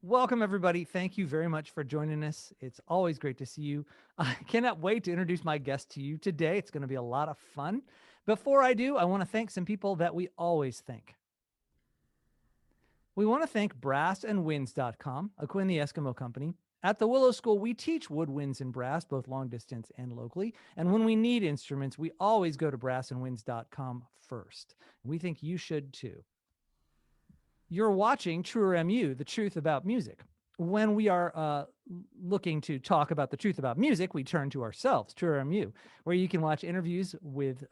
Welcome, everybody. Thank you very much for joining us. It's always great to see you. I cannot wait to introduce my guest to you today. It's going to be a lot of fun. Before I do, I want to thank some people that we always thank. We want to thank brassandwinds.com, a Quinn the Eskimo company. At the Willow School, we teach woodwinds and brass, both long distance and locally. And when we need instruments, we always go to brassandwinds.com first. We think you should too. You're watching Truer MU, the truth about music. When we are looking to talk about the truth about music, we turn to ourselves, Truer MU, where you can watch interviews with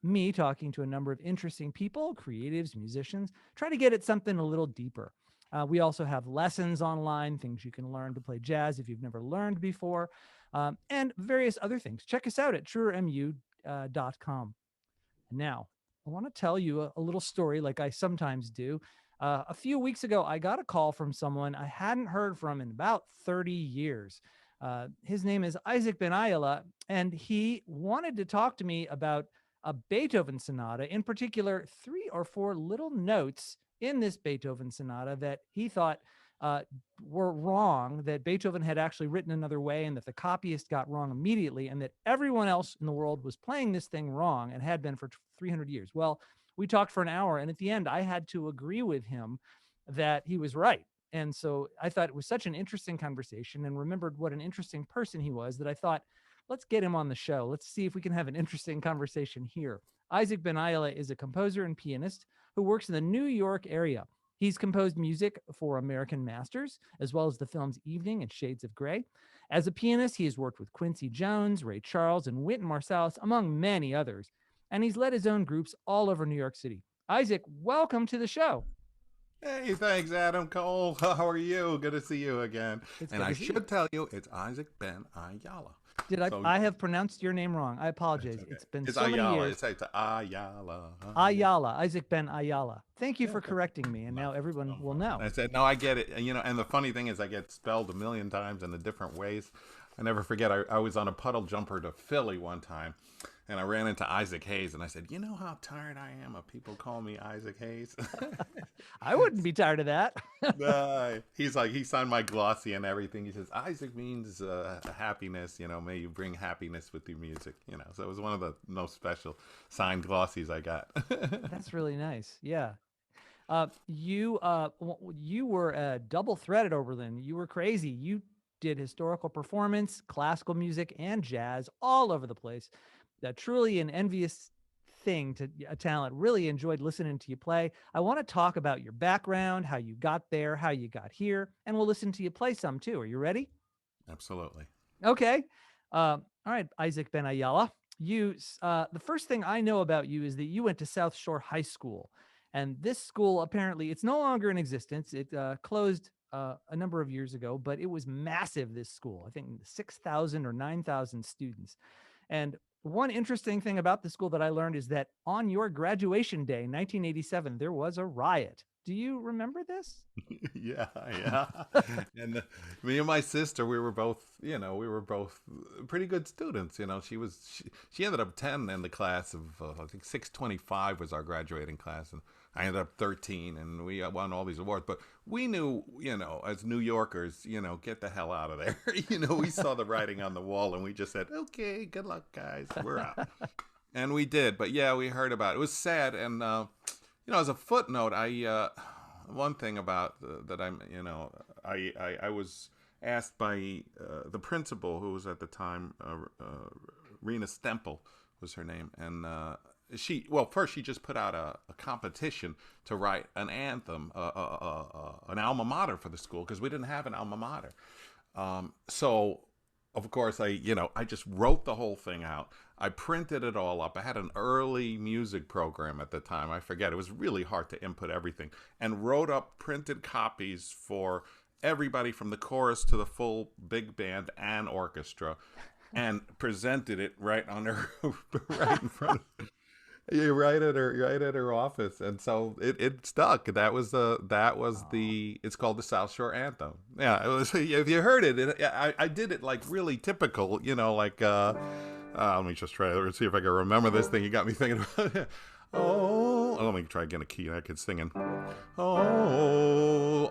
me talking to a number of interesting people, creatives, musicians, try to get at something a little deeper. We also have lessons online, things you can learn to play jazz if you've never learned before, and various other things. Check us out at truermu.com. Now, I want to tell you a little story like I sometimes do. A few weeks ago, I got a call from someone I hadn't heard from in about 30 years. His name is Isaac Ben Ayala, and he wanted to talk to me about a Beethoven sonata, in particular, three or four little notes in this Beethoven sonata that he thought uh, were wrong, that Beethoven had actually written another way, and that the copyist got wrong immediately, and that everyone else in the world was playing this thing wrong and had been for 300 years. Well, we talked for an hour, and at the end, I had to agree with him that he was right. And so I thought it was such an interesting conversation and remembered what an interesting person he was that I thought, let's get him on the show. Let's see if we can have an interesting conversation here. Isaac Ben Ayala is a composer and pianist who works in the New York area. He's composed music for American Masters, as well as the films Evening and Shades of Grey. As a pianist, he has worked with Quincy Jones, Ray Charles, and Wynton Marsalis, among many others. And he's led his own groups all over New York City. Isaac, welcome to the show. Hey, thanks, Adam Cole. How are you? Good to see you again. It's And good I to see you. should tell you, it's Isaac Ben Ayala. Did I? So I have pronounced your name wrong. I it's apologize. okay. It's been It's so many Ayala. years. It's Ayala. Ayala, Isaac Ben Ayala. Thank you Yeah, for correcting me, and no, now everyone no will problem. know. I said, no, I get it. And the funny thing is, I get spelled a million times in the different ways. I never forget. I was on a puddle jumper to Philly one time, and I ran into Isaac Hayes, and I said, you know how tired I am of people calling me Isaac Hayes? I wouldn't be tired of that. He's like, he signed my glossy and everything. He says Isaac means happiness. May you bring happiness with your music. So it was one of the most special signed glossies I got. That's really nice. Yeah. You were double threaded over then. You were crazy. You did historical performance, classical music, and jazz all over the place. Truly an envious thing to a talent. Really enjoyed listening to you play. I want to talk about your background, how you got there, how you got here, and we'll listen to you play some too. Are you ready? Absolutely. Okay. All right, Isaac Ben Ayala. The first thing I know about you is that you went to South Shore High School, and this school apparently it's no longer in existence. It closed a number of years ago, but it was massive. This school, I think 6,000 or 9,000 students. And one interesting thing about the school that I learned is that on your graduation day, 1987, there was a riot. Do you remember this? Yeah, yeah. And me and my sister, we were both pretty good students. She ended up 10 in the class of I think 625 was our graduating class, and I ended up 13, and we won all these awards. But we knew, as New Yorkers, get the hell out of there. We saw the writing on the wall, and we just said, okay, good luck, guys, we're out. And we did. But yeah, we heard about it. It was sad, and as a footnote, one thing about that I was asked by the principal, who was at the time Rena Stemple was her name, and first she just put out a competition to write an anthem, an alma mater for the school, because we didn't have an alma mater. So of course I just wrote the whole thing out. I printed it all up. I had an early music program at the time. I forget. It was really hard to input everything. And wrote up printed copies for everybody from the chorus to the full big band and orchestra, and presented it right on her right in front of right at her office. And so it stuck. That was the it's called the South Shore Anthem. Yeah, it was. If you heard I did it like really typical, like let me just try to see if I can remember this thing. You got me thinking about it. Oh, let me try again a key. I could sing in. Oh,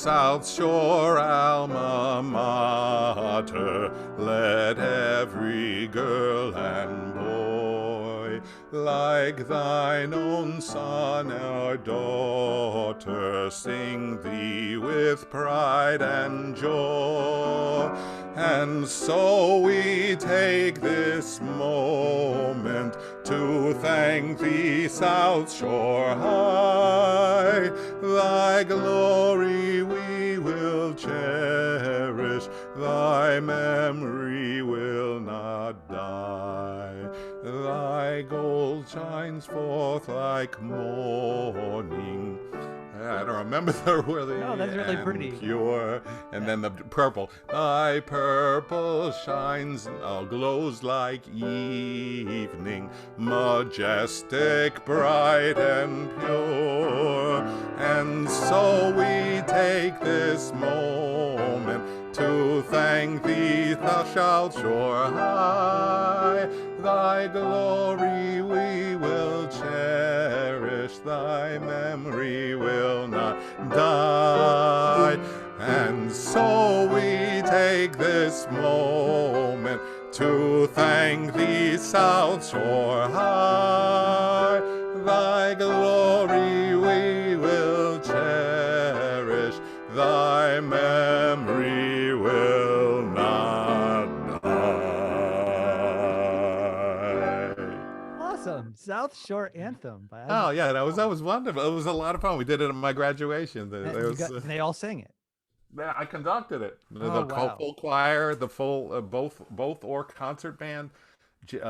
South Shore alma mater, let every girl and boy, like thine own son or daughter, sing thee with pride and joy. And so we take this moment to thank thee, South Shore High. Thy glory we will cherish, thy memory will not die. Thy gold shines forth like morning. I don't remember the really No, that's really and pretty. pure. And then the purple. Thy purple shines, glows like evening, majestic, bright, and pure. And so we take this moment to thank thee, thou shalt Shore High. Thy glory we will cherish, thy memory will not die. And so we take this moment to thank thee, South Shore High. Thy glory we will cherish, thy memory will not die. Awesome. South Shore Anthem by Oh yeah, that Ayala. was wonderful. It was a lot of fun. We did it at my graduation. And and they all sang it. Yeah, I conducted it. Oh, The whole wow. full choir, the full both or concert band,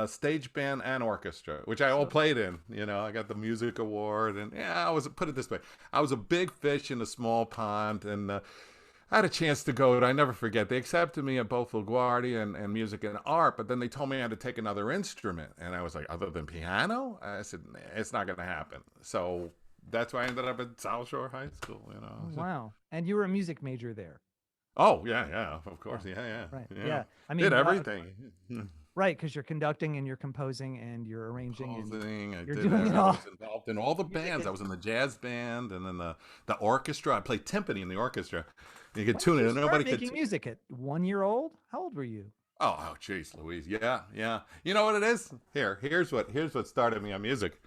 stage band, and orchestra, which I all So played in. You know, I got the music award, and yeah, I was put it this way, I was a big fish in a small pond, and I had a chance to go. I never forget. They accepted me at both LaGuardia and music and art, but then they told me I had to take another instrument, and I was like, other than piano? I said, "Nah, it's not going to happen." So that's why I ended up at South Shore High School. You oh, know. wow. And you were a music major there. Oh yeah, yeah, of course, Yeah. yeah, yeah, Right. yeah. Yeah. I Did mean, everything. right, because you're conducting and you're composing and you're arranging and Composing. I you're did. doing it I all. was involved in all the Music bands. I and was in the jazz band and then the orchestra. I played timpani in the orchestra. You could when did tune it, you and start nobody could. making music? At 1 year old? How old were you? Oh, jeez, Louise. Yeah, yeah. You know what it is? Here's what started me on music.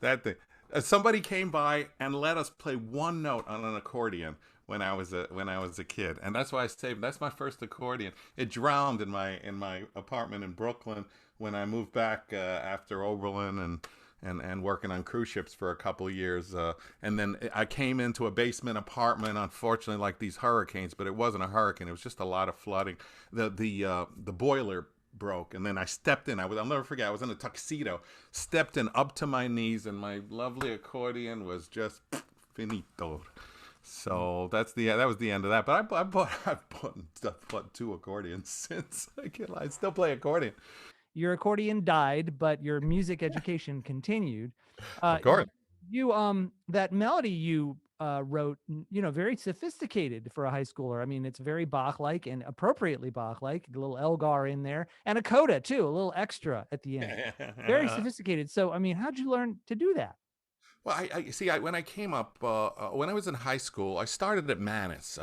That thing. Somebody came by and let us play one note on an accordion when I was a kid, and that's why I saved. That's my first accordion. It drowned in my apartment in Brooklyn when I moved back after Oberlin and working on cruise ships for a couple of years. And then I came into a basement apartment, unfortunately, like these hurricanes, but it wasn't a hurricane. It was just a lot of flooding. The boiler broke, and then I stepped in. I'll never forget. I was in a tuxedo, stepped in up to my knees, and my lovely accordion was just finito. Mm. So that was the end of that. But I've bought two accordions since. I still play accordion. Your accordion died, but your music education continued. Of course. You that melody you wrote, very sophisticated for a high schooler. I mean, it's very Bach-like and appropriately Bach-like. A little Elgar in there and a coda too, a little extra at the end. Very sophisticated. So, I mean, how'd you learn to do that? Well, I see. When I came up, when I was in high school, I started at Manus.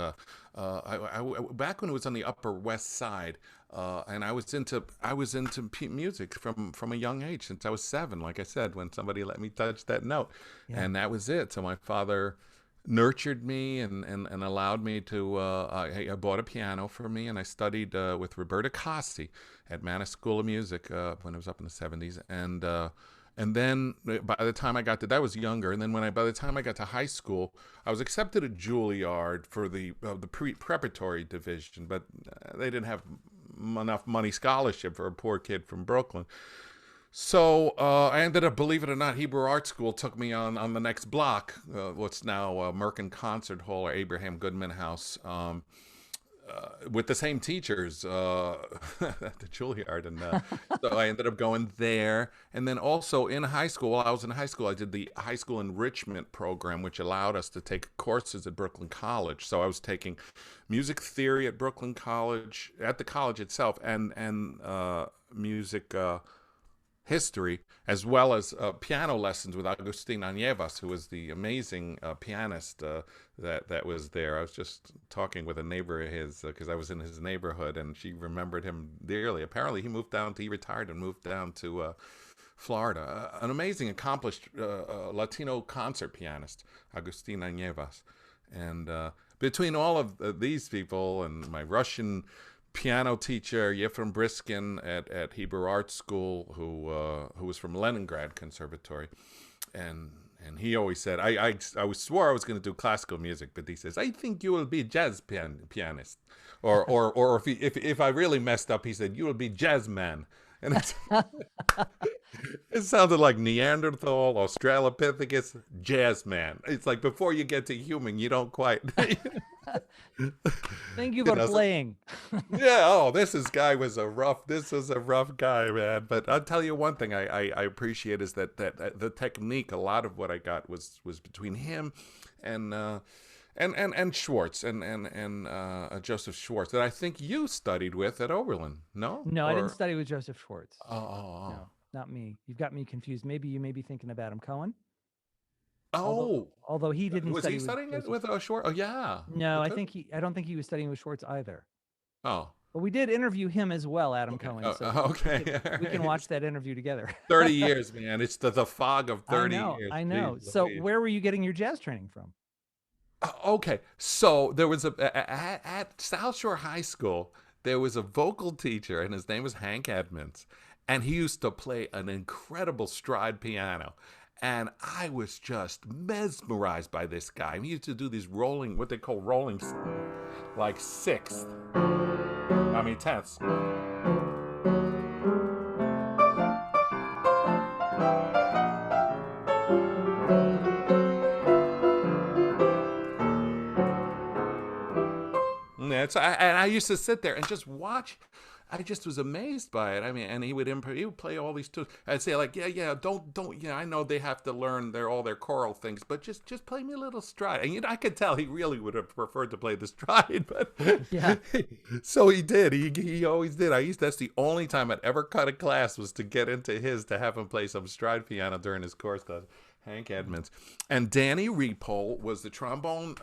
Back when it was on the Upper West Side, and I was into music from a young age since I was 7. Like I said, when somebody let me touch that note, Yeah. and that was it. So my father nurtured me and allowed me to. I bought a piano for me, and I studied with Roberta Cossi at Manus School of Music when I was up in the 70s, and then by the time I got to, that was younger. And then by the time I got to high school, I was accepted at Juilliard for the preparatory division, but they didn't have enough money scholarship for a poor kid from Brooklyn. So I ended up, believe it or not, Hebrew Art School took me on the next block, what's now Merkin Concert Hall or Abraham Goodman House. With the same teachers at the Juilliard, and so I ended up going there. And then also in high school, while I was in high school, I did the high school enrichment program, which allowed us to take courses at Brooklyn College. So I was taking music theory at Brooklyn College, at the college itself, and music history, as well as piano lessons with Agustina Nievas, who was the amazing pianist that was there. I was just talking with a neighbor of his because I was in his neighborhood, and she remembered him dearly. Apparently, he retired and moved down to Florida. An amazing, accomplished Latino concert pianist, Agustina Nievas. And between all of these people and my Russian piano teacher Yefrem Briskin at Hebrew Art School, who was from Leningrad Conservatory, and he always said, I swore I was going to do classical music, but he says, I think you will be a jazz pianist, or if I really messed up, he said, you will be jazz man. And it sounded like Neanderthal, Australopithecus, jazz man. It's like before you get to human, you don't quite. Thank you for playing. Yeah. Oh, this was a rough guy, man. But I'll tell you one thing I appreciate is that the technique. A lot of what I got was between him and Schwartz and Joseph Schwartz that I think you studied with at Oberlin. No, No, I didn't study with Joseph Schwartz. Oh. No, not me. You've got me confused. Maybe you may be thinking of Adam Cohen. Oh, although he didn't was study he studying with it with Schwartz? Oh, yeah. No, Okay. I don't think he was studying with Schwartz either. Oh. But we did interview him as well, Adam Okay. Cohen. So Okay. we can watch that interview together. 30 years, man. It's the fog of 30 years. I know. Jeez, So Louise. where were you getting your jazz training from? Okay, so there was at South Shore High School, there was a vocal teacher, and his name was Hank Edmonds, and he used to play an incredible stride piano, and I was just mesmerized by this guy. He used to do these rolling, what they call rolling, like sixth, I mean tenths. And I used to sit there and just watch. I just was amazed by it. I mean, and he would play all these tunes. I'd say like, yeah, don't, yeah, I know they have to learn all their choral things, but just play me a little stride. And I could tell he really would have preferred to play the stride, but yeah. So he did. He always did. That's the only time I'd ever cut a class was to get into to have him play some stride piano during his course class. Hank Edmonds. And Danny Repole was the trombone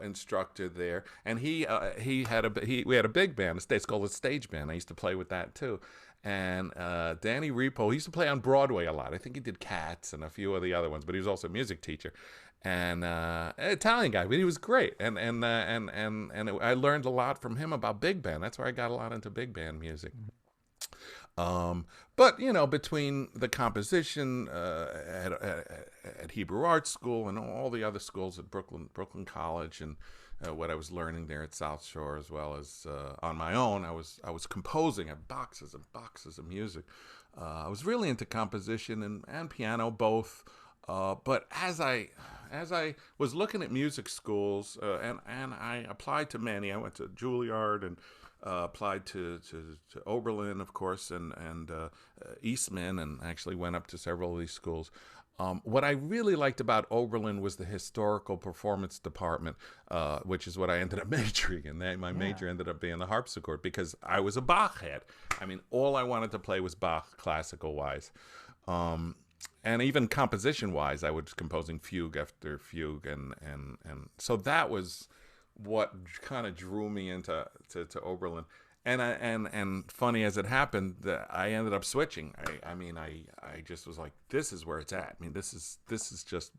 instructor there, and we had a big band. It's called a stage band. I used to play with that too. And Danny Repole, he used to play on Broadway a lot. I think he did Cats and a few of the other ones, but he was also a music teacher. And an Italian guy, but he was great. And I learned a lot from him about big band. That's where I got a lot into big band music. But between the composition at Hebrew Art School and all the other schools at Brooklyn College, and what I was learning there at South Shore, as well as on my own, I was composing at boxes and boxes of music. I was really into composition and piano both. But as I was looking at music schools, and I applied to many, I went to Juilliard and applied to Oberlin, of course, and Eastman, and actually went up to several of these schools. What I really liked about Oberlin was the historical performance department, which is what I ended up majoring in. My major ended up being the harpsichord because I was a Bach head. I mean, all I wanted to play was Bach, classical-wise. And even composition-wise, I was composing fugue after fugue, and so that was what kind of drew me into Oberlin. And funny as it happened, I ended up switching. I just was like, this is where it's at. I mean, this is just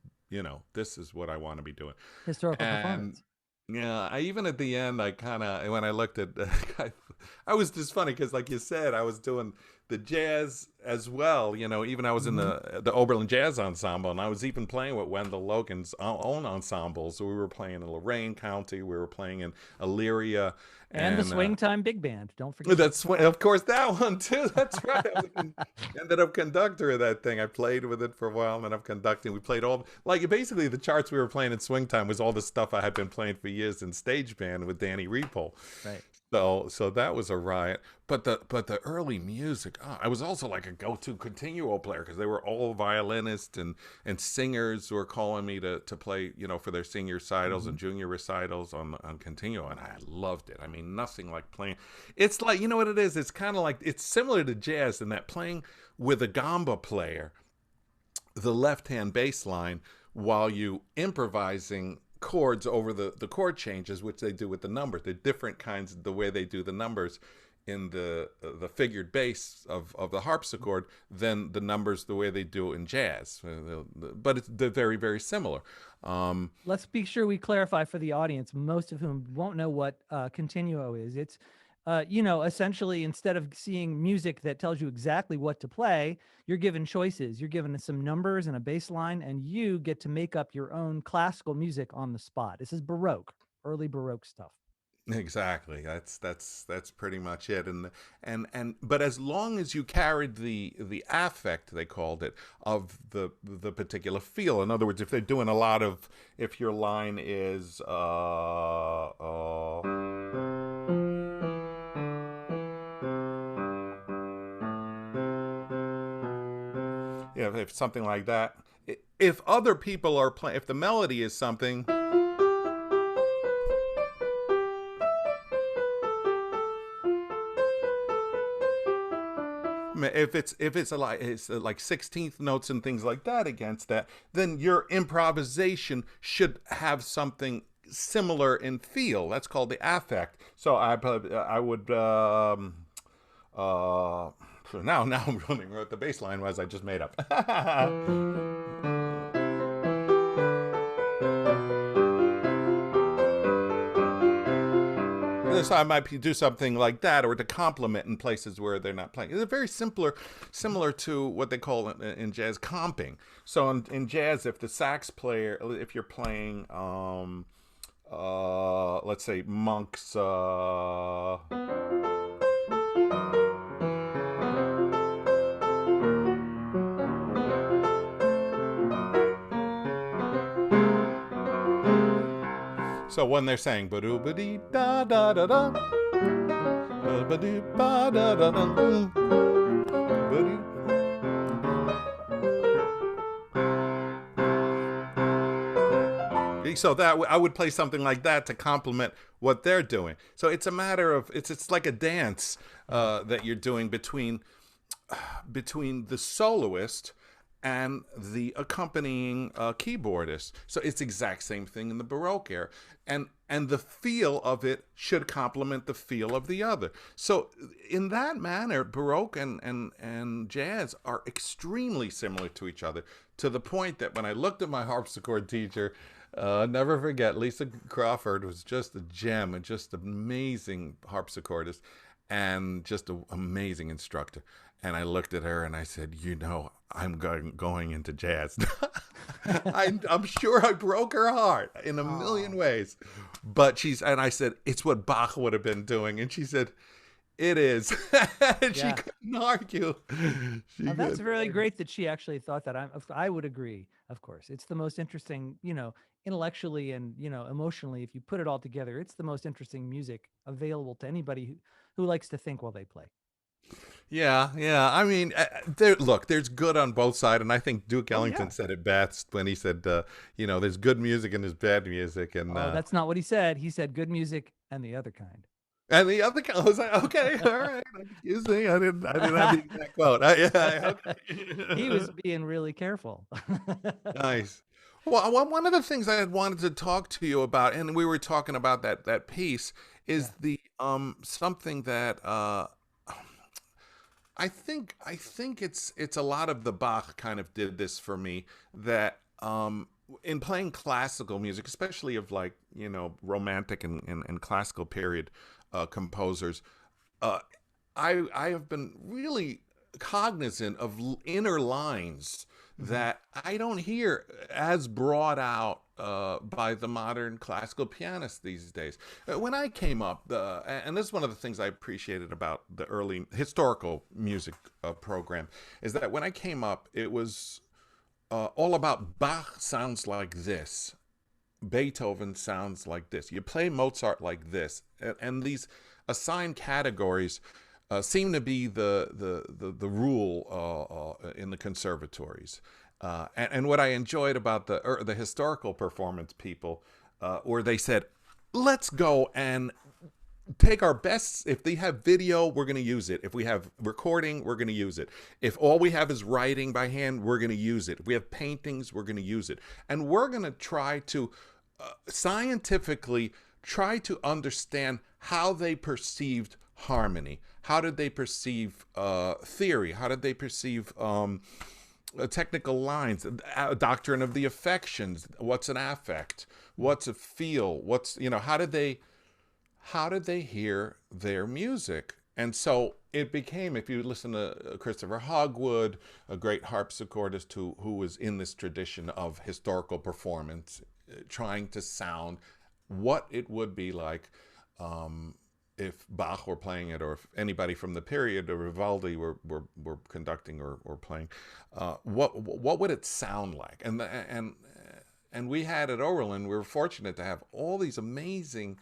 this is what I want to be doing. Historical performance. Yeah, even at the end, I kind of, when I looked at, I was just funny because, like you said, I was doing the jazz as well. Even I was in the Oberlin Jazz Ensemble, and I was even playing with Wendell Logan's own ensembles. So we were playing in Lorain County, we were playing in Elyria. And the Swing Time Big Band. Don't forget. Of course, that one too. That's right. I ended up conductor of that thing. I played with it for a while, and then I'm conducting. We played basically the charts we were playing in Swing Time was all the stuff I had been playing for years in stage band with Danny Repole. Right. So that was a riot. But the early music, I was also like a go-to continuo player because they were all violinists and singers who were calling me to play, for their senior recitals Hmm. and junior recitals on continuo, and I loved it. I mean, nothing like playing. It's like, you know what it is. It's kind of like, it's similar to jazz in that playing with a gamba player, the left hand bass line, while you improvising chords over the chord changes, which they do with the numbers. They're different kinds of the way they do the numbers in the figured bass of the harpsichord than the numbers the way they do in jazz. But they're very, very similar. Um, Let's be sure we clarify for the audience, most of whom won't know what continuo is. It's, essentially instead of seeing music that tells you exactly what to play, you're given choices. You're given some numbers and a bass line, and you get to make up your own classical music on the spot. This is Baroque, early Baroque stuff. Exactly. That's pretty much it. And but as long as you carried the affect, they called it, of the particular feel. In other words, if they're doing a lot of, if your line is if something like that, if other people are playing, if the melody is something, if it's like 16th notes and things like that against that, then your improvisation should have something similar in feel. That's called the affect. So I would so now I'm running what the bass line was I just made up. So I might do something like that, or to complement in places where they're not playing. It's very similar to what they call in jazz comping. So in jazz, if the sax player, if you're playing, let's say Monk's, so when they're saying ba doo ba dee da da da da ba doo ba da da da ba doo. So that I would play something like that to complement what they're doing. So it's a matter of, it's like a dance Uh-huh. that you're doing between the soloist and the accompanying keyboardist. So it's exact same thing in the Baroque era, and the feel of it should complement the feel of the other. So in that manner, Baroque and jazz are extremely similar to each other, to the point that when I looked at my harpsichord teacher, never forget, Lisa Crawford was just a gem and just amazing harpsichordist and just an amazing instructor. And I looked at her and I said, I'm going into jazz. I'm sure I broke her heart in a million Oh, ways. And I said, it's what Bach would have been doing. And she said, it is. And she yeah. couldn't argue. She That's couldn't really argue. great that she actually thought that. I would agree, of course. It's the most interesting, intellectually and, emotionally, if you put it all together, it's the most interesting music available to anybody who likes to think while they play. Yeah, yeah. I mean, look, there's good on both sides, and I think Duke Oh, Ellington yeah. said it best when he said, there's good music and there's bad music, Oh, that's not what he said. He said good music and the other kind. and the other guy was like, okay, all right, excuse me, I didn't have the exact quote. Yeah, He was okay, being really careful. nice. Well, one of the things I had wanted to talk to you about, and we were talking about that piece, is Yeah. the something that I think it's a lot of the Bach kind of did this for me, that in playing classical music, especially of like, romantic and classical period composers, uh, I have been really cognizant of inner lines Hmm. that I don't hear as brought out by the modern classical pianists these days. When I came up, and this is one of the things I appreciated about the early historical music program, is that when I came up, it was all about Bach sounds like this. Beethoven sounds like this. You play Mozart like this, and these assigned categories seem to be the rule in the conservatories. And what I enjoyed about the historical performance people, where they said, let's go and take our best. If they have video, we're going to use it. If we have recording, we're going to use it. If all we have is writing by hand, we're going to use it. If we have paintings, we're going to use it. And we're going to try to scientifically try to understand how they perceived harmony. How did they perceive theory? How did they perceive technical lines? Doctrine of the affections. What's an affect? What's a feel? What's, how did they hear their music? And so it became, if you listen to Christopher Hogwood, a great harpsichordist who was in this tradition of historical performance, trying to sound what it would be like if Bach were playing it, or if anybody from the period, or Vivaldi were conducting or playing, what would it sound like? And we had at Oberlin, we were fortunate to have all these amazing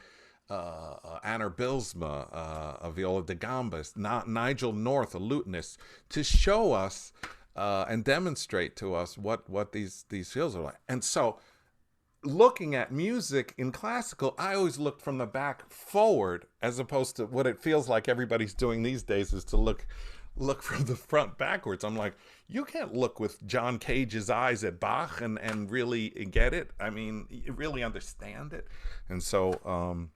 Anner Bilsma, Viola da Gambas, Nigel North, a lutenist, to show us and demonstrate to us what these fields are like. And so, looking at music in classical, I always looked from the back forward, as opposed to what it feels like everybody's doing these days is to look from the front backwards. I'm like, you can't look with John Cage's eyes at Bach and really get it. I mean, really understand it. And so,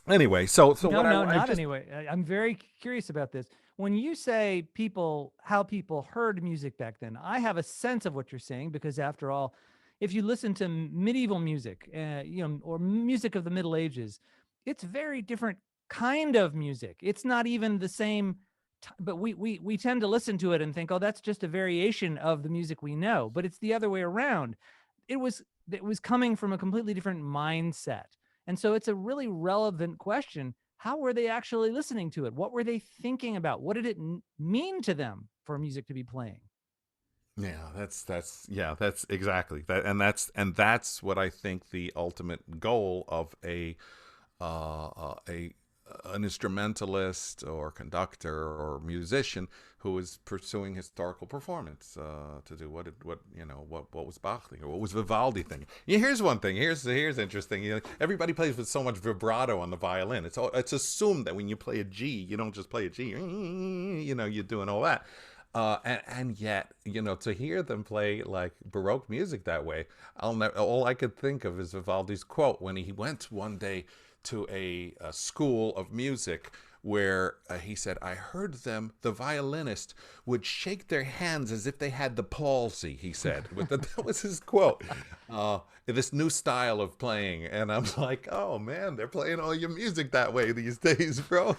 anyway, so No, what no, I not just, anyway. I'm very curious about this. When you say how people heard music back then, I have a sense of what you're saying, because after all, if you listen to medieval music, or music of the Middle Ages, it's very different kind of music. It's not even the same, but we tend to listen to it and think, oh, that's just a variation of the music we know. But it's the other way around. It was coming from a completely different mindset. And so it's a really relevant question. How were they actually listening to it? What were they thinking about? What did it mean to them for music to be playing? yeah, that's exactly that, and that's what I think the ultimate goal of a an instrumentalist or conductor or musician who is pursuing historical performance, to do what was Bach thinking, or what was Vivaldi thinking. Yeah, here's one thing. Here's interesting. Everybody plays with so much vibrato on the violin. It's assumed that when you play a G, you don't just play a G. You're doing all that. And yet, to hear them play like Baroque music that way, all I could think of is Vivaldi's quote when he went one day to a school of music where he said, I heard the violinist would shake their hands as if they had the palsy, he said. That was his quote. This new style of playing. And I'm like, oh man, they're playing all your music that way these days, bro.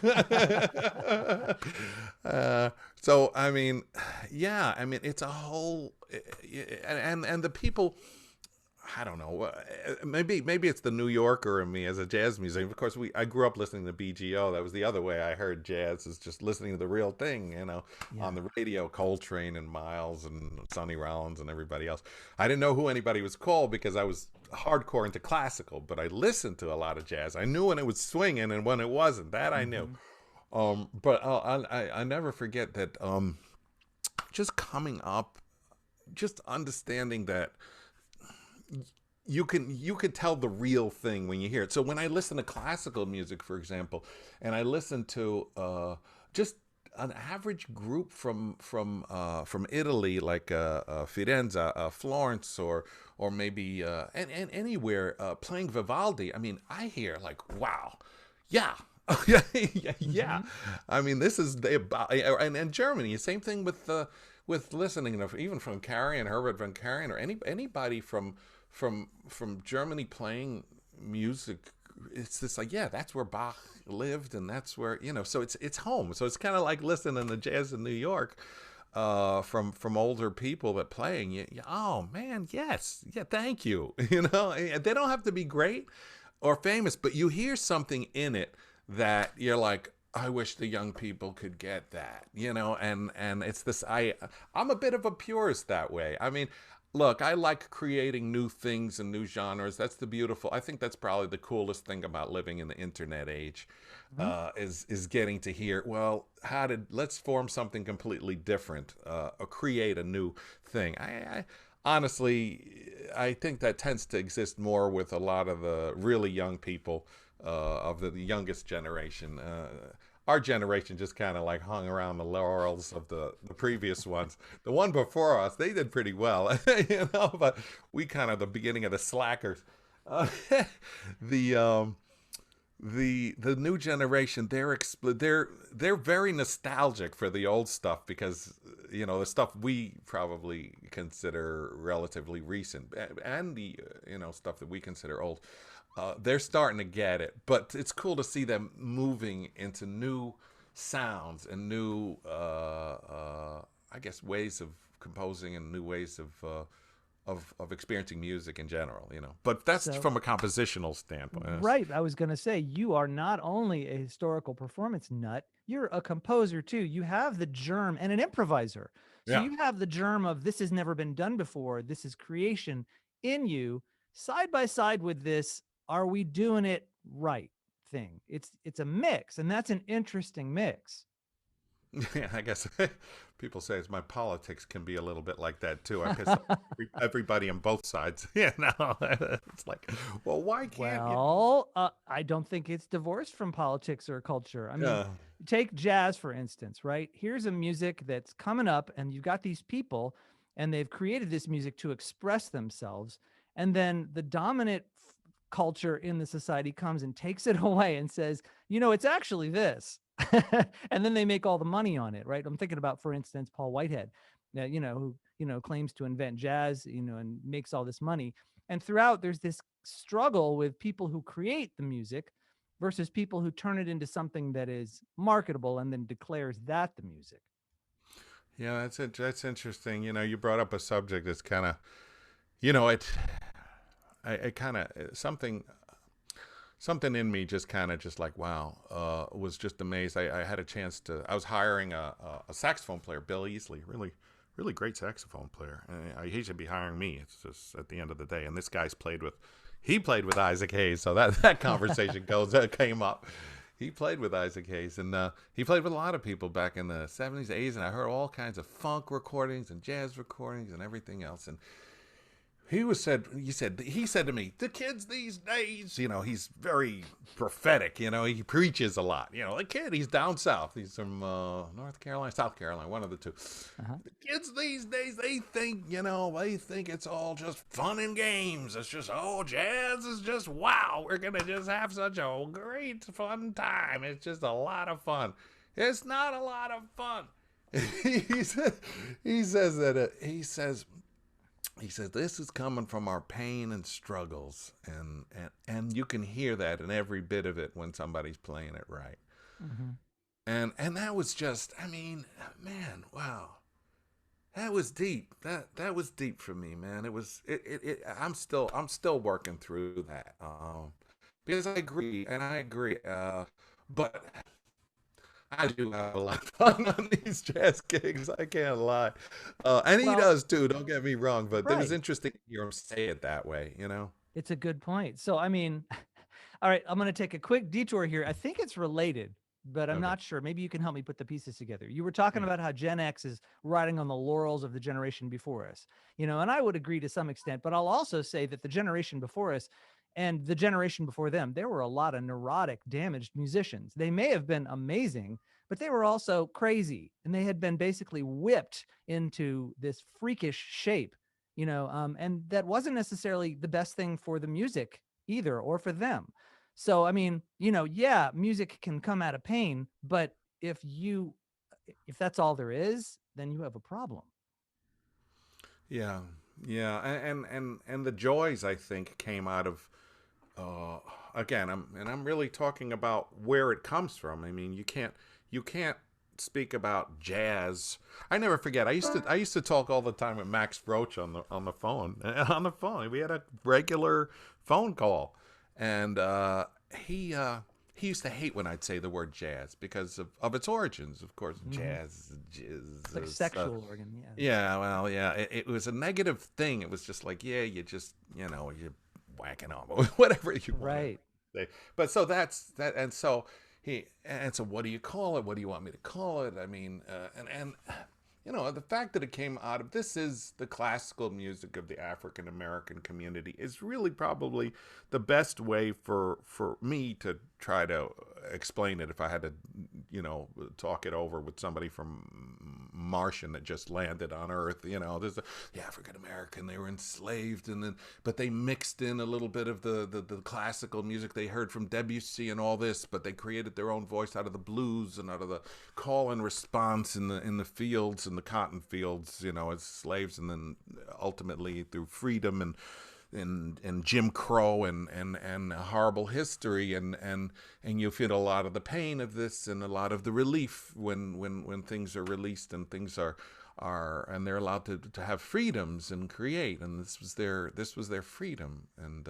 So, I mean, yeah, I mean, it's a whole, and the people, I don't know. Maybe it's the New Yorker in me as a jazz musician. Of course, I grew up listening to BGO. That was the other way I heard jazz, is just listening to the real thing, Yeah. on the radio, Coltrane and Miles and Sonny Rollins and everybody else. I didn't know who anybody was called because I was hardcore into classical, but I listened to a lot of jazz. I knew when it was swinging and when it wasn't. That I knew. Mm-hmm. But I never forget that. Just coming up, just understanding that you can tell the real thing when you hear it. So when I listen to classical music, for example, and I listen to just an average group from Italy, like Firenze, Florence, or maybe and anywhere, playing Vivaldi, I mean, I hear like, wow, yeah. Yeah, yeah, yeah. Mm-hmm. I mean, this is and Germany. Same thing with listening to, even from Karajan, Herbert von Karajan, or anybody from Germany playing music. It's this like, yeah, that's where Bach lived, and that's where, so it's home. So it's kind of like listening to jazz in New York, from older people that playing. Oh man, yes, yeah, thank you. They don't have to be great or famous, but you hear something in it that you're like, I wish the young people could get that, and it's this. I'm a bit of a purist that way. I mean, Look, I like creating new things and new genres. That's the beautiful. I think that's probably the coolest thing about living in the internet age, Mhm. is getting to hear. Well, how did let's form something completely different, or create a new thing. I honestly, I think that tends to exist more with a lot of the really young people, of the youngest generation. Our generation just kind of like hung around the laurels of the previous ones. The one before us, they did pretty well, but we kind of the beginning of the slackers. Uh, the the new generation, they're very nostalgic for the old stuff because the stuff we probably consider relatively recent, and the stuff that we consider old, they're starting to get it. But it's cool to see them moving into new sounds and new, I guess, ways of composing and new ways of experiencing music in general. But that's So from a compositional standpoint. Yes. right. I was going to say, you are not only a historical performance nut, you're a composer too. You have the germ and an improviser. So Yeah. you have the germ of this has never been done before. This is creation in you, side by side with this. Are we doing it right thing? It's a mix, and that's an interesting mix. Yeah, I guess people say it's my politics can be a little bit like that too. I guess everybody on both sides. It's like, well, why can't you? Well, I don't think it's divorced from politics or culture. I mean, Yeah, take jazz, for instance, right? Here's a music that's coming up, and you've got these people, and they've created this music to express themselves. And then the dominant culture in the society comes and takes it away and says, it's actually this. And then they make all the money on it, right? I'm thinking about, for instance, Paul Whitehead, who, claims to invent jazz, and makes all this money. And throughout, there's this struggle with people who create the music versus people who turn it into something that is marketable and then declares that the music. yeah, that's it. That's interesting. You brought up a subject that's kind of, you know, it, I kind of something in me just kind of just like wow, was just amazed. I had a chance to. I was hiring a saxophone player, Bill Easley, really great saxophone player. And he should be hiring me. It's just at the end of the day. And this guy's he played with Isaac Hayes, so that conversation came up. He played with Isaac Hayes, and he played with a lot of people back in the 70s, 80s, and I heard all kinds of funk recordings and jazz recordings and everything else. And he said to me, the kids these days, he's very prophetic. He preaches a lot. The kid, he's down south. He's from North Carolina, South Carolina, one of the two. Uh-huh. The kids these days, they think it's all just fun and games. It's just, oh, jazz is just wow. We're gonna just have such a great fun time. It's just a lot of fun. It's not a lot of fun. he says this is coming from our pain and struggles, and you can hear that in every bit of it when somebody's playing it right. Mm-hmm. And that was just, I mean, man, wow, that was deep. That was deep for me, man. I'm still working through that, because I agree, but I do have a lot of fun on these jazz gigs. I can't lie, and he Well, does too. Don't get me wrong, but it was right. interesting to hear him say it that way. It's a good point. So, I mean, all right, I'm going to take a quick detour here. I think it's related, but I'm Okay. not sure. Maybe you can help me put the pieces together. You were talking Yeah. about how Gen X is riding on the laurels of the generation before us, and I would agree to some extent, but I'll also say that the generation before us and the generation before them, there were a lot of neurotic, damaged musicians. They may have been amazing, but they were also crazy, and they had been basically whipped into this freakish shape, and that wasn't necessarily the best thing for the music either, or for them. So, I mean, yeah, music can come out of pain, but if that's all there is, then you have a problem. Yeah, yeah, and the joys I think came out of, uh, again, I'm really talking about where it comes from. I mean, you can't speak about jazz. I never forget. I used to talk all the time with Max Roach on the phone. On the phone, we had a regular phone call, and he he used to hate when I'd say the word jazz because of its origins. Of course, Hmm. jazz It's like a is, sexual organ. Yeah. yeah, well, yeah, it was a negative thing. It was just like, yeah, you just, you're whacking on, whatever you want to Right. say. But so that's that, and so and so what do you call it? What do you want me to call it? I mean, and the fact that it came out of this is the classical music of the African American community is really probably the best way for me to try to explain it if I had to, talk it over with somebody from Martian that just landed on Earth. There's the African American, they were enslaved, and then but they mixed in a little bit of the classical music they heard from Debussy and all this, but they created their own voice out of the blues and out of the call and response in the fields, in the cotton fields, as slaves, and then ultimately through freedom and Jim Crow and horrible history, and you feel a lot of the pain of this and a lot of the relief when things are released and things are and they're allowed to have freedoms and create, and this was their freedom, and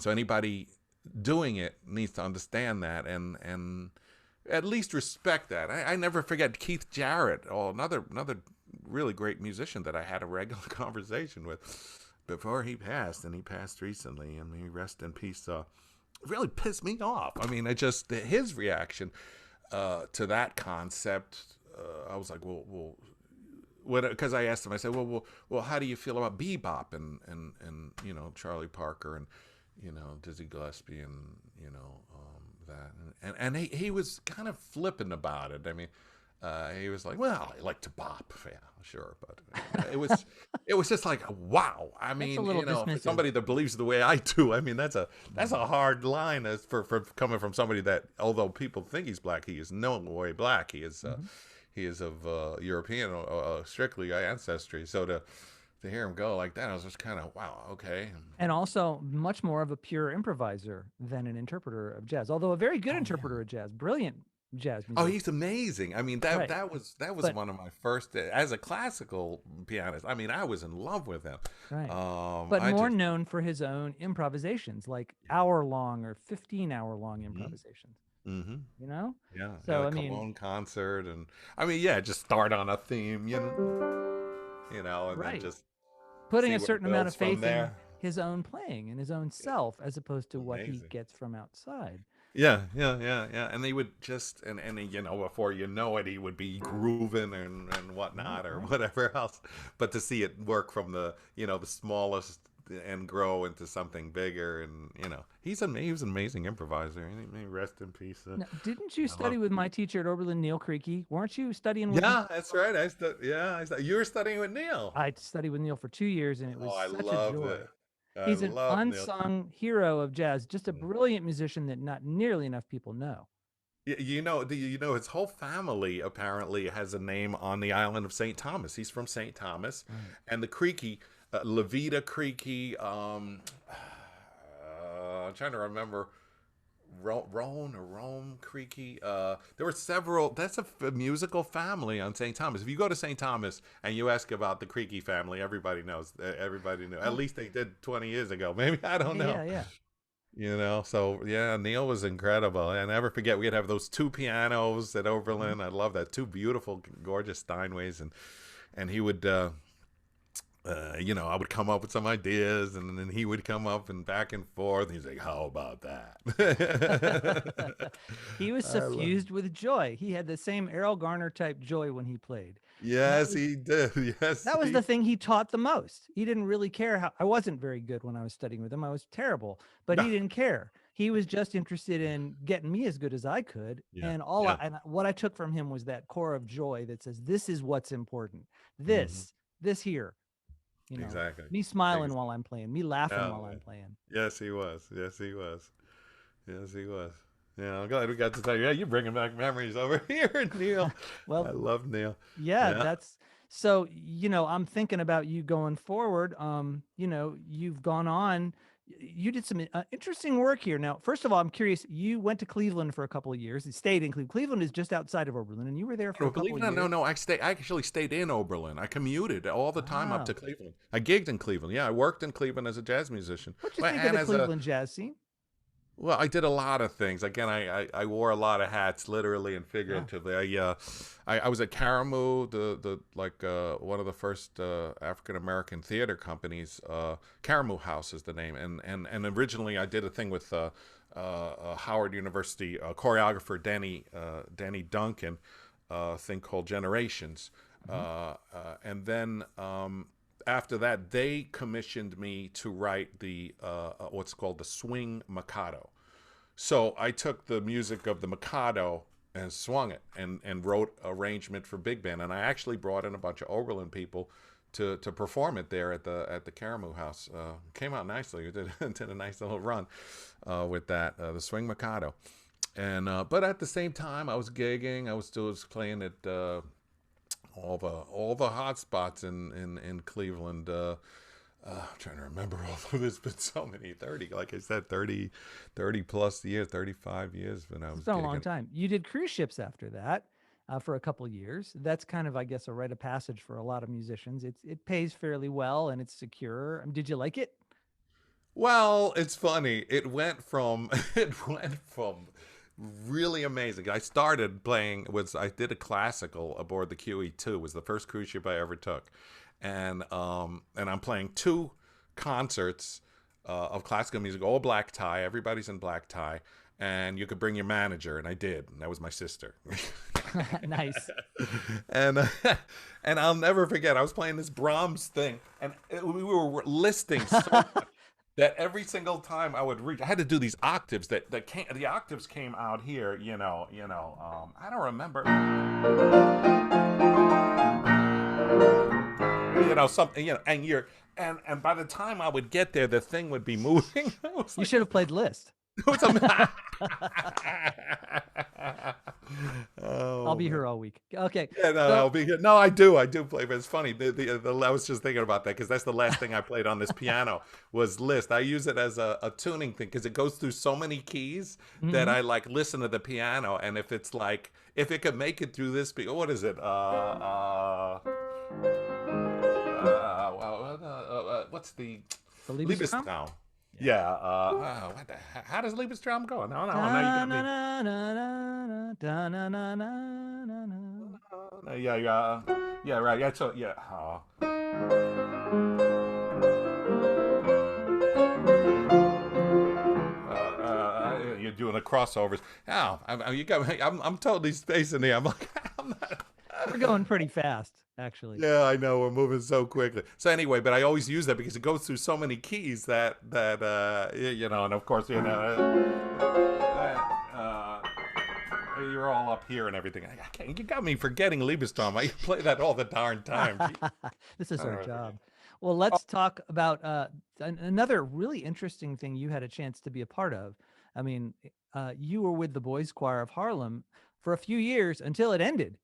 so anybody doing it needs to understand that and at least respect that. I never forget Keith Jarrett, another really great musician that I had a regular conversation with before he passed, and he passed recently, and he rest in peace. Really pissed me off. I mean, his reaction to that concept. I was like, well, because I asked him, I said, well, how do you feel about bebop and Charlie Parker and Dizzy Gillespie and that and he was kind of flippant about it. I mean, he was like, well, I like to bop, yeah, sure, but it was just like, wow. I That's a mean, little for dismissive. somebody that believes the way I do, I mean, that's a hard line as for coming from somebody that, although people think he's black, he is no way black. Hmm. He is of European, strictly ancestry. So to hear him go like that, I was just kind of, wow, okay. And also much more of a pure improviser than an interpreter of jazz, although a very good Oh yeah. interpreter of jazz, brilliant jazz Oh, musician. he's amazing. I mean, that Right. that was But one of my first as a classical pianist. I mean, I was in love with him. right. But I more just known for his own improvisations, like hour-long or 15-hour-long hmm improvisations, hmm you know? yeah, So the I mean, Cologne concert, and I mean, yeah, just start on a theme, and then right. just Putting see a where it certain amount builds of from faith in there. his own playing and his own self as opposed to what he Amazing. gets from outside. Yeah, yeah, yeah, yeah. And they would just and before you know it, he would be grooving and Right, whatnot or right. whatever else. But to see it work from the smallest and grow into something bigger, and he was an amazing improviser. May he rest in peace. Now, didn't you I love. study with my teacher at Oberlin, Neil Creaky? Weren't you studying with Yeah, that's right. You were studying with Neil. I studied with Neil for 2 years, and it Oh, was I such a loved it. joy. I He's an love Neil. unsung hero of jazz, just a brilliant musician that not nearly enough people know. His whole family apparently has a name on the island of St. Thomas. He's from St. Thomas, Right. and the Creaky, Levita Creaky. I'm trying to remember. Roan or Rome Creaky. There were several. That's a musical family on St. Thomas. If you go to St. Thomas and you ask about the Creaky family, everybody knows. Everybody knew. At Well, least they did 20 years ago. Maybe I don't yeah, know. yeah, yeah. So yeah, Neil was incredible. I never forget we'd have those two pianos at Mhm. Oberlin. I love that. Two beautiful, gorgeous Steinways, and he would, I would come up with some ideas, and then he would come up and back and forth. And he's like, "How about that?" He was I love. suffused with joy. He had the same Errol Garner type joy when he played. And Yes, he did. Yes, that was he. the thing he taught the most. He didn't really care how I wasn't very good when I was studying with him. I was terrible, but No. he didn't care. He was just interested in getting me as good as I could. Yeah. And Yeah. what I took from him was that core of joy that says, this is what's important. hmm This here, Exactly. me smiling Exactly. while I'm playing, me laughing Oh while I'm man. playing. Yes, he was. Yes, he was. Yes, he was. Yeah, I'm glad we got to tell you. Yeah, you're bringing back memories over here, Neil. I Well, love Neil. yeah, Yeah. that's so, I'm thinking about you going forward. You've gone on, you did some interesting work here. Now, first of all, I'm curious, you went to Cleveland for a couple of years. You stayed in Cleveland. Cleveland is just outside of Oberlin, and you were there for a Well, couple believe of it or not, no, years. no. I actually stayed in Oberlin. I commuted all the time up to Wow. Cleveland. I gigged in Cleveland. Yeah, I worked in Cleveland as a jazz musician. What'd you Well, think of and the as a Cleveland jazz scene? Well, I did a lot of things. Again, I wore a lot of hats, literally and Yeah. figuratively. I was at Caramoo, the like one of the first African American theater companies. Caramoo House is the name, and originally I did a thing with Howard University choreographer Danny Duncan, a thing called Generations, Hmm. and then. After that, they commissioned me to write the what's called the Swing Mikado. So I took the music of the Mikado and swung it and wrote arrangement for big band. And I actually brought in a bunch of Oberlin people to perform it there at the Caramoo House. Came out nicely. We did, did a nice little run with that, the Swing Mikado. And but at the same time, I was gigging. I was still playing at all the hot spots in Cleveland. I'm trying to remember all of this, but so many 30, like I said, 30 plus years, 35 years when I It's was been a long gigging. time. You did cruise ships after that for a couple years. That's kind of, I guess, a rite of passage for a lot of musicians. It pays fairly well and it's secure. Did you like it? Well, it's funny. It went from it went from really amazing. I started playing was I did a classical aboard the QE2. It was the first cruise ship I ever took, and I'm playing two concerts of classical music, all black tie. Everybody's in black tie, and you could bring your manager, and I did. And that was my sister. Nice. and and I'll never forget. I was playing this Brahms thing, and we were listing so much that every single time I would reach, I had to do these octaves that came. The octaves came out here. I don't remember. Something. And by the time I would get there, the thing would be moving. It was You like should have played Liszt. it was a. I'll Oh be man. here all week. Okay. Yeah, no, So I'll be here. No, I do play, but it's funny. I was just thinking about that because that's the last thing I played on this piano was Liszt. I use it as a tuning thing because it goes through so many keys that mhm. I like listen to the piano, and if it's like if it could make it through this, what is it? What's the The Liebestraum? Liebestraum? Yeah. Yeah. What the, how does Liebestraum go? No, no. Now you Da, got na, me. na, na, na, da, na, na, na, na, na. Yeah, yeah, yeah. Right. Yeah. So yeah. You're doing the crossovers. Oh, you got me. I'm totally spacing here. I'm like, I'm not. We're going pretty fast, actually. Yeah, I know we're moving so quickly. So anyway, but I always use that because it goes through so many keys and of course you're all up here and everything. I can't, you got me forgetting Liebestorm. I play that all the darn time. This is I don't our know. job. Well, let's talk about another really interesting thing you had a chance to be a part of. I mean, you were with the Boys Choir of Harlem for a few years until it ended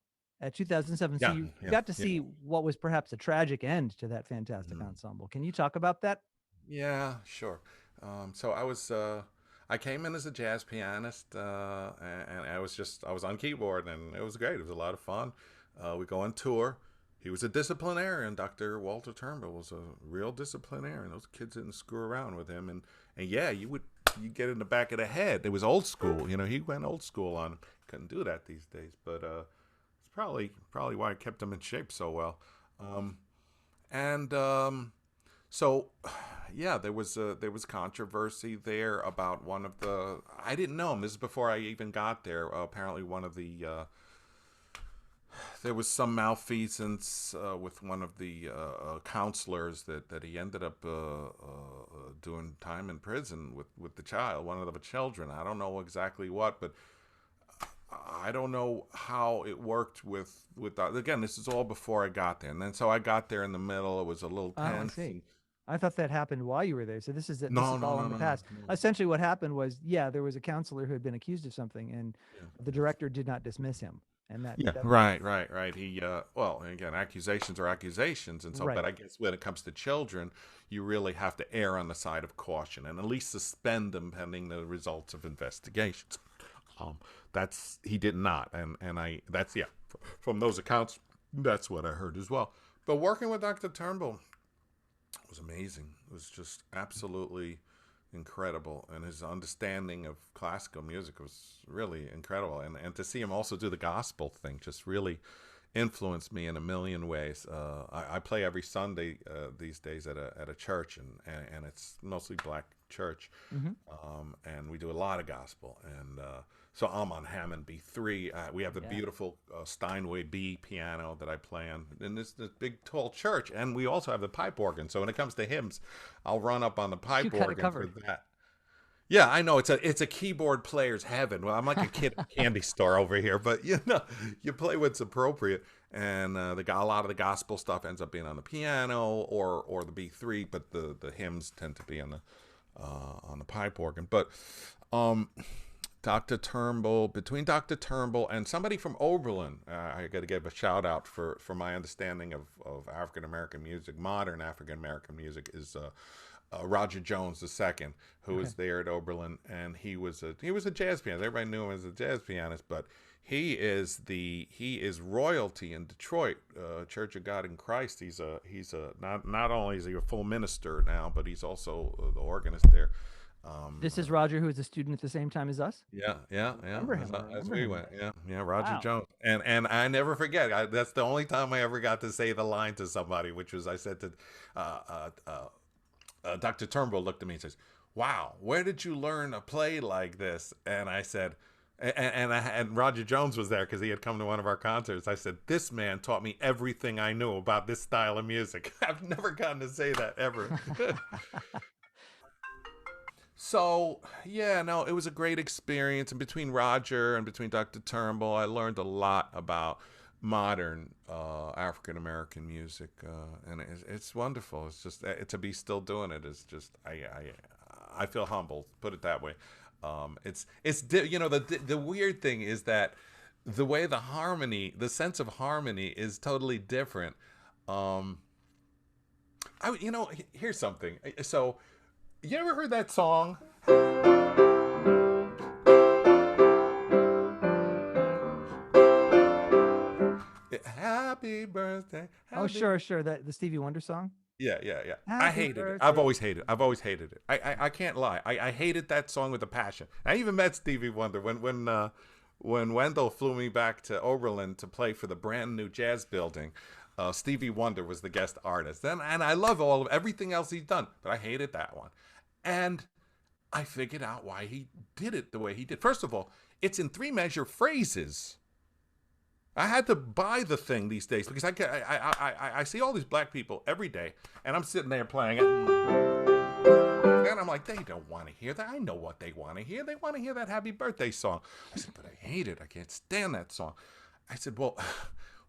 at 2007. So Yeah, you yeah, got to yeah. see what was perhaps a tragic end to that fantastic Mm. ensemble. Can you talk about that? Yeah, sure. So I came in as a jazz pianist, and I was on keyboard, and it was great. It was a lot of fun. We go on tour. He was a disciplinarian. Dr. Walter Turnbull was a real disciplinarian. Those kids didn't screw around with him, and yeah, you get in the back of the head. It was old school, He went old school on. Couldn't do that these days, but it's probably why I kept him in shape so well. Um, and so, yeah, there was controversy there about one of the. I didn't know him. This is before I even got there. Apparently, one of the there was some malfeasance with one of the counselors that he ended up doing time in prison with the child, one of the children. I don't know exactly what, but I don't know how it worked with that. Again, this is all before I got there, and then so I got there in the middle. It was a little Oh, I tense, see. and I thought that happened while you were there. So this no, is no, all no, in the no, no, past. no. Essentially, what happened was, yeah, there was a counselor who had been accused of something, and Yeah. the director did not dismiss him, and Yeah, that right, right, right. He, well, again, accusations are accusations, and so, but right. I guess when it comes to children, you really have to err on the side of caution and at least suspend them pending the results of investigations. Um, that's he did not, and that's yeah, from those accounts, that's what I heard as well. But working with Dr. Turnbull was amazing. It was just absolutely incredible, and his understanding of classical music was really incredible. And to see him also do the gospel thing just really influenced me in a million ways. I play every Sunday these days at a church, and it's mostly black church, Hmm. and we do a lot of gospel. And so I'm on Hammond B3. We have the Yeah. beautiful Steinway B piano that I play on in this big tall church, and we also have the pipe organ. So when it comes to hymns, I'll run up on the You pipe got it organ for covered. that. Yeah, I know it's a keyboard player's heaven. Well, I'm like a kid at a candy store over here, but you play what's appropriate, and a lot of the gospel stuff ends up being on the piano or the B3, but the hymns tend to be on the pipe organ. But um, Dr. Turnbull, between Dr. Turnbull and somebody from Oberlin, I got to give a shout out for my understanding of African American music, modern African American music, is Roger Jones II, who Okay. was there at Oberlin, and he was a jazz pianist. Everybody knew him as a jazz pianist, but he is royalty in Detroit, Church of God in Christ. He's a not only is he a full minister now, but he's also the organist there. This is Roger, who is a student at the same time as us. Yeah, yeah, I yeah. remember As, him. I as remember we him. went, yeah, yeah. Roger Wow. Jones, and I never forget. That's the only time I ever got to say the line to somebody, which was I said to uh, uh, uh, Dr. Turnbull looked at me and says, "Wow, where did you learn to play like this?" And I said, and Roger Jones was there because he had come to one of our concerts. I said, "This man taught me everything I knew about this style of music." I've never gotten to say that ever. So yeah, no, it was a great experience. And between Roger and between Dr. Turnbull, I learned a lot about modern African American music, and it's wonderful. It's just to be still doing it is just I feel humbled. Put it that way. The weird thing is that the way the sense of harmony is totally different. Um, here's something. So you ever heard that song? Happy birthday, Oh, happy. sure, sure. That the Stevie Wonder song. Yeah, yeah, yeah. I Happy hated it. I've birthday. always hated it. I've always hated it. I can't lie. I hated that song with a passion. I even met Stevie Wonder when Wendell flew me back to Oberlin to play for the brand new jazz building. Stevie Wonder was the guest artist. And I love all of everything else he's done, but I hated that one. And I figured out why he did it the way he did. First of all, it's in three measure phrases. I had to buy the thing these days because I see all these black people every day, and I'm sitting there playing it, and I'm like, they don't want to hear that. I know what they want to hear. They want to hear that Happy Birthday song. I said, but I hate it. I can't stand that song. I said, well,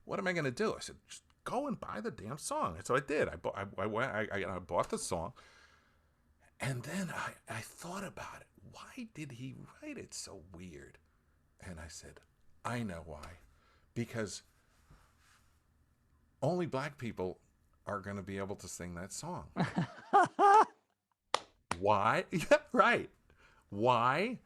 what am I going to do? I said, just go and buy the damn song. And so I did. I bought the song, and then I thought about it. Why did he write it so weird? And I said, I know why. Because only black people are going to be able to sing that song. Why? Yeah, right. Why?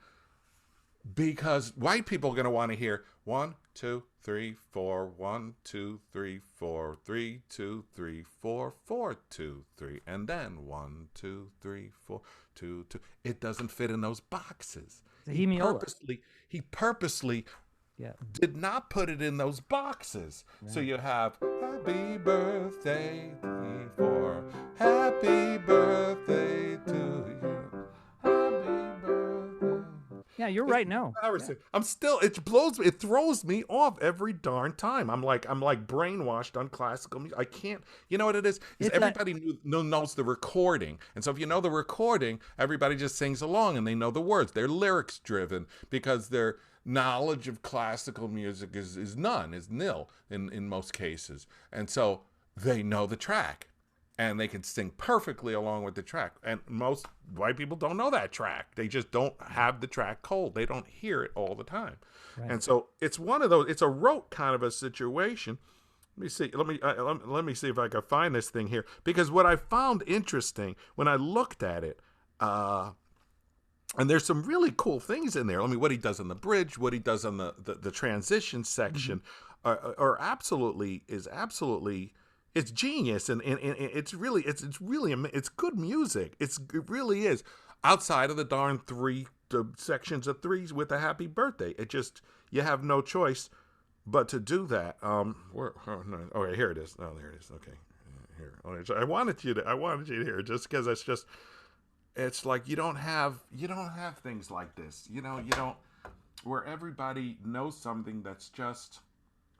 Because white people are going to want to hear 1, 2, 3, 4, 1, 2, 3, 4, 3, 2, 3, 4, 4, 2, 3, and then 1, 2, 3, 4, 2, 2. It doesn't fit in those boxes. The He Hemiola. purposely he purposely Yeah. did not put it in those boxes. So Right. you have happy birthday for happy birthday to you. Happy birthday. Yeah, you're It's right. No. Yeah. embarrassing. It throws me off every darn time. I'm like brainwashed on classical music. I can't, you know what it is It's that. everybody knows the recording. And so if you know the recording, everybody just sings along and they know the words. They're lyrics driven because their knowledge of classical music is nil in most cases. And so they know the track and they can sing perfectly along with the track. And most white people don't know that track. They just don't have the track cold. They don't hear it all the time. Right. And so it's one of those. It's a rote kind of a situation. Let me see. Let me see if I can find this thing here. Because what I found interesting when I looked at it, and there's some really cool things in there. I mean, what he does on the bridge, what he does on the transition Hmm. section, are absolutely it's genius, and it's really it's good music. It really is. outside of the darn the sections of threes with a happy birthday. It just, you have no choice but to do that. Okay, here it is. Oh, there it is. Okay, here. I wanted you to hear it just because it's like you don't have things like this. You don't, where everybody knows something that's just,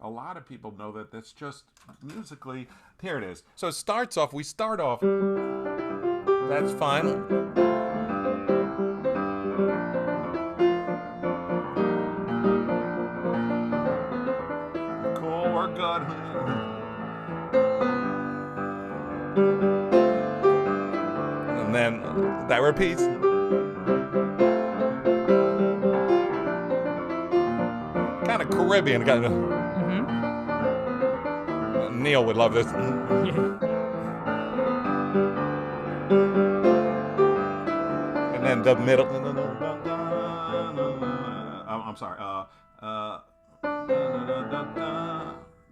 a lot of people know that's just musically. Here it is. So we start off. That's fine. Cool, we're good. And then that repeats. Kind of Caribbean. Neil would love this. Yeah. And then the middle. I'm sorry.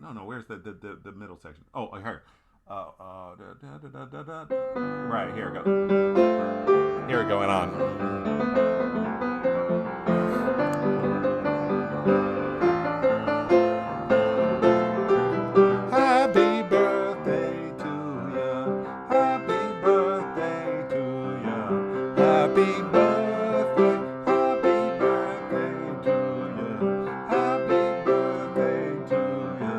No. Where's the middle section? Oh, I heard. Right, here we go. Here we going on. Happy birthday to you. Happy birthday to you. Happy birthday. Happy birthday to you. Happy birthday to you.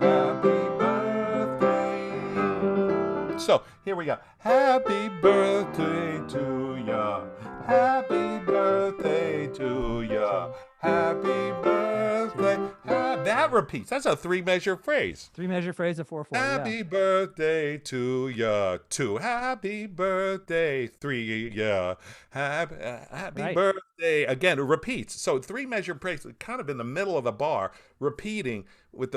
Happy birthday. So here we go. Happy birthday to ya. Happy birthday to ya. Happy birthday. That repeats. That's a 3-measure phrase. 3-measure phrase of 4/4. Happy birthday to ya. 2. Happy birthday. 3. Yeah. Happy Right. birthday. Again, it repeats. So 3-measure phrase, kind of in the middle of the bar, repeating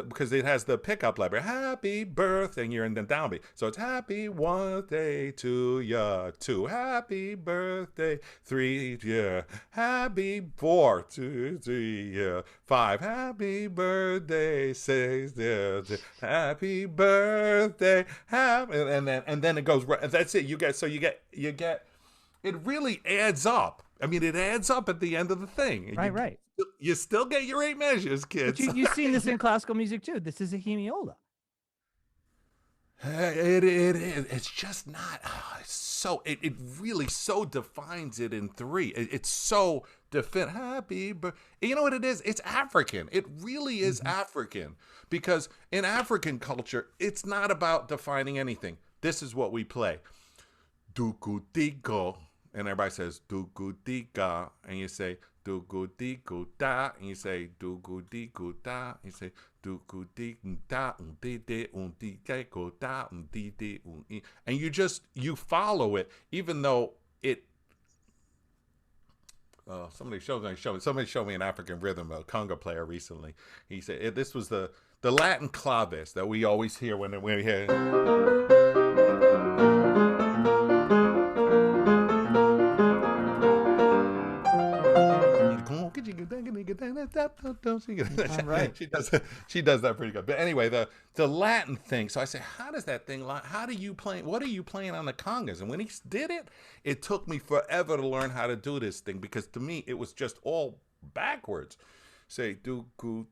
because it has the pickup lever. Happy birthday, and you're in the downbeat. So it's happy birthday to ya. 2. Happy birthday. 3. Yeah. Happy 4. 2, 3. Yeah. 5. Happy birthday. 6. Yeah. Happy birthday. And then it goes. That's it. You get. It really adds up. I mean, it adds up at the end of the thing. Right. You still get your 8 measures, But kids. you've seen this in classical music too. This is a hemiola. It is. It's just not. It really so defines it in 3. It's so happy, but you know what it is? It's African. It really is African, because in African culture, it's not about defining anything. This is what we play. Dukutiko. And everybody says dugutika, and you say dugudikuta, and you say dugudikuta, and you say dugudikuta, and you follow it, even though it. Somebody showed me an African rhythm, a conga player recently. He said this was the Latin clavis that we always hear when we hear. Right. She does that pretty good. But anyway, the Latin thing. So I say, how does that thing? How do you play? What are you playing on the congas? And when he did it, it took me forever to learn how to do this thing, because to me it was just all backwards. Say do gu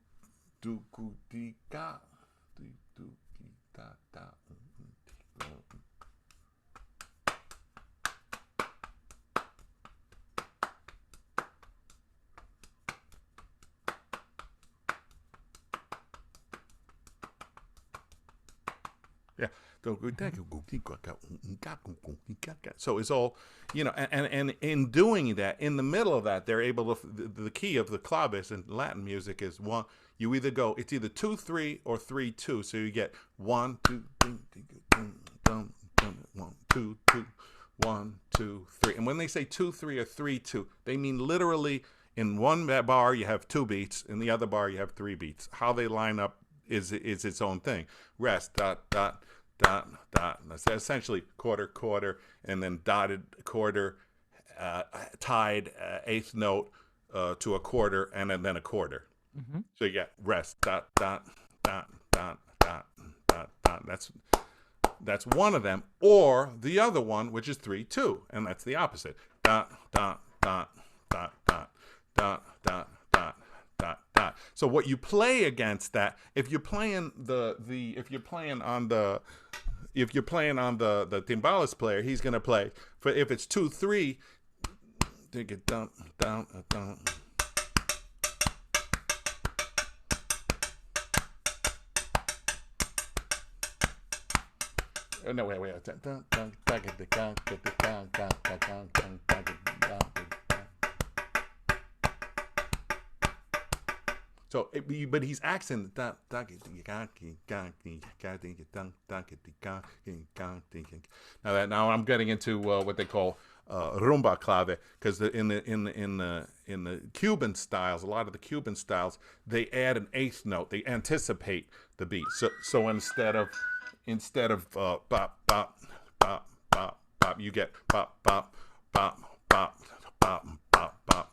di ga do da da. Yeah. So it's all, and in doing that, in the middle of that, they're able to, the key of the clavis in Latin music is one, you either go, it's either 2-3 or 3-2. So you get 1, 2, 3, 1, 2, 2, 1, 2, 3. And when they say 2-3 or 3-2, they mean literally in one bar you have 2 beats, in the other bar you have 3 beats. How they line up is its own thing. Rest, dot, dot, dot, dot. That's essentially quarter, quarter, and then dotted quarter, tied 8th note to a quarter, and then a quarter. Mm-hmm. So you get rest, dot, dot, dot, dot, dot, dot, dot. That's one of them. Or the other one, which is 3-2, and that's the opposite. dot dot dot dot dot dot dot dot dot dot. So what you play against that, if you're playing the if you're playing on the if you're playing on the timbales player, he's gonna play for if it's 2/3, dig it down down down. No, wait. So, but he's accent. Now now I'm getting into what they call rumba clave, because in the Cuban styles, a lot of the Cuban styles, they add an eighth note. They anticipate the beat. So instead of bop bop bop bop bop, you get bop bop bop bop bop bop bop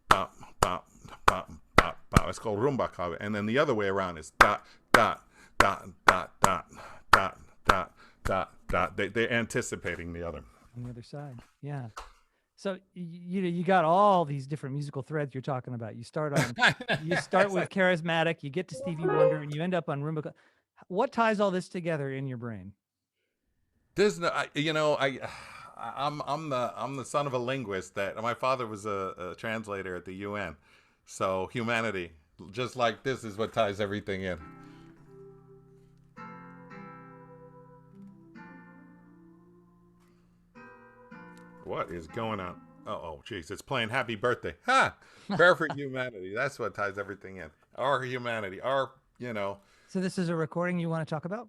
bop bop bop bop bop. It's called rumba clave. And then the other way around is dot dot dot dot dot dot dot dot dot. They're anticipating the other. On the other side. Yeah. So you got all these different musical threads you're talking about. You start with charismatic, you get to Stevie Wonder, and you end up on rumba. What ties all this together in your brain? There's no, I'm the son of a linguist. That my father was a translator at the UN, so humanity, just like this, is what ties everything in. What is going on? Oh, jeez, it's playing Happy Birthday. Ha! Prayer for humanity. That's what ties everything in. Our humanity. So this is a recording you want to talk about?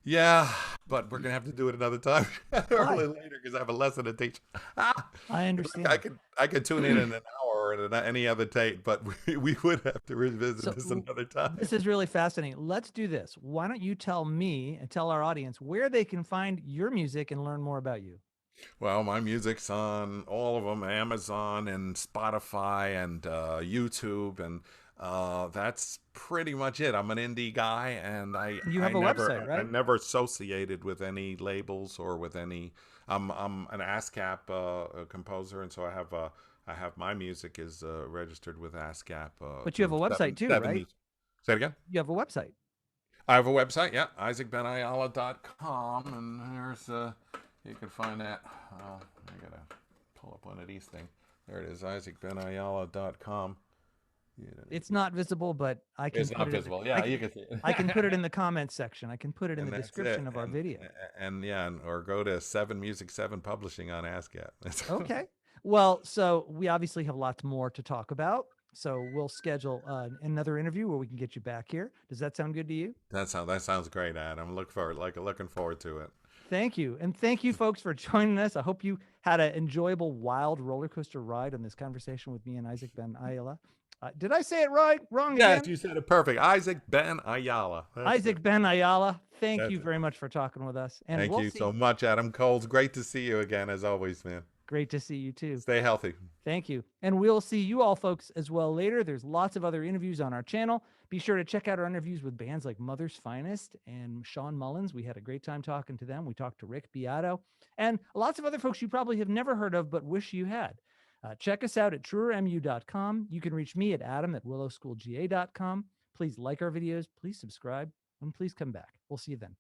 Yeah, but we're gonna have to do it another time, or Why? later, because I have a lesson to teach. I understand. I could tune in an hour or any other tape, but we would have to revisit So this another time. this is really fascinating. Let's do this. Why don't you tell me and tell our audience where they can find your music and learn more about you? Well, my music's on all of them, Amazon and Spotify and YouTube, and that's pretty much it. I'm an indie guy, and You have a website, I right? never associated with any labels or with any. I'm an ASCAP composer, and so I have my music is registered with ASCAP But you have a through website too, seven right? music. Say it again. You have a website. I have a website, yeah, isaacbenayala.com, and there's you can find that. I gotta pull up one of these things. There it is, isaacbenayala.com. Yeah, It's not visible, but I can it's put not it in the, visible. Yeah, you can see it. I can put it in the comments section. I can put it in And the that's description it. of our video. And yeah, or go to Seven Music 7 Publishing on ASCAP. Okay. Well, so we obviously have lots more to talk about. So we'll schedule another interview where we can get you back here. Does that sound good to you? That sounds great, Adam. Looking forward to it. Thank you. And thank you, folks, for joining us. I hope you had an enjoyable, wild roller coaster ride on this conversation with me and Isaac Ben Ayala. Did I say it right? Wrong Yes, again? you said it perfect. Isaac Ben Ayala. That's it. Isaac Ben Ayala, thank That's you it. very much for talking with us. And Thank we'll you so see. much, Adam Coles. Great to see you again, as always, man. Great to see you too. Stay healthy. Thank you. And we'll see you all folks as well later. There's lots of other interviews on our channel. Be sure to check out our interviews with bands like Mother's Finest and Sean Mullins. We had a great time talking to them. We talked to Rick Beato and lots of other folks you probably have never heard of, but wish you had. Check us out at truermu.com. You can reach me at adam@willowschoolga.com. Please like our videos, please subscribe, and please come back. We'll see you then.